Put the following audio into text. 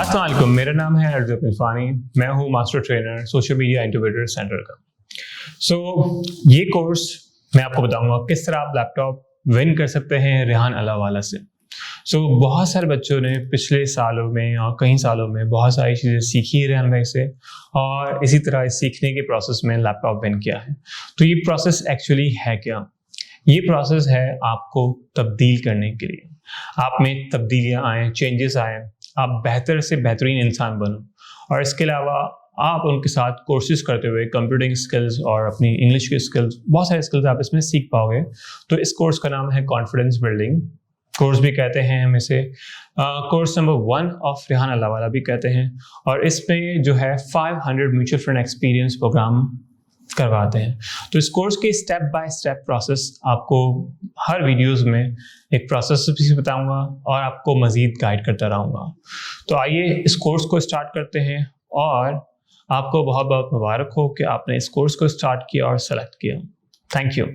अस्सलाम वालेकुम, मेरा नाम है अर्जुन पिफानी। मैं हूँ master trainer social media incubator centre का। ये कोर्स मैं आपको बताऊंगा किस तरह आप लैपटॉप विन कर सकते हैं रेहान अल्लाहवाला से। बहुत सारे बच्चों ने पिछले सालों में और कई सालों में बहुत सारी चीज़ें सीखी है रेहान भाई से, और इसी तरह इस सीखने के प्रोसेस में लैपटॉप विन किया है। तो ये प्रोसेस एक्चुअली है क्या? ये प्रोसेस है आपको तब्दील करने के लिए। आप में तब्दीलियाँ आएँ, चेंजेस आएँ, आप बेहतर से बेहतरीन इंसान बनो, और इसके अलावा आप उनके साथ कोर्सेज करते हुए कंप्यूटिंग स्किल्स और अपनी इंग्लिश की स्किल्स, बहुत सारे स्किल्स आप इसमें सीख पाओगे। तो इस कोर्स का नाम है कॉन्फिडेंस बिल्डिंग कोर्स भी कहते हैं हम इसे, कोर्स नंबर 1 ऑफ रेहान अल्लाहवाला भी कहते हैं। और इसमें जो है 500 म्यूचुअल फंड एक्सपीरियंस प्रोग्राम करवाते हैं। तो इस कोर्स के स्टेप बाय स्टेप प्रोसेस आपको हर वीडियोस में एक प्रोसेस भी बताऊंगा और आपको मज़ीद गाइड करता रहूँगा। तो आइए इस कोर्स को स्टार्ट करते हैं, और आपको बहुत बहुत मुबारक हो कि आपने इस कोर्स को स्टार्ट किया और सेलेक्ट किया। Thank you.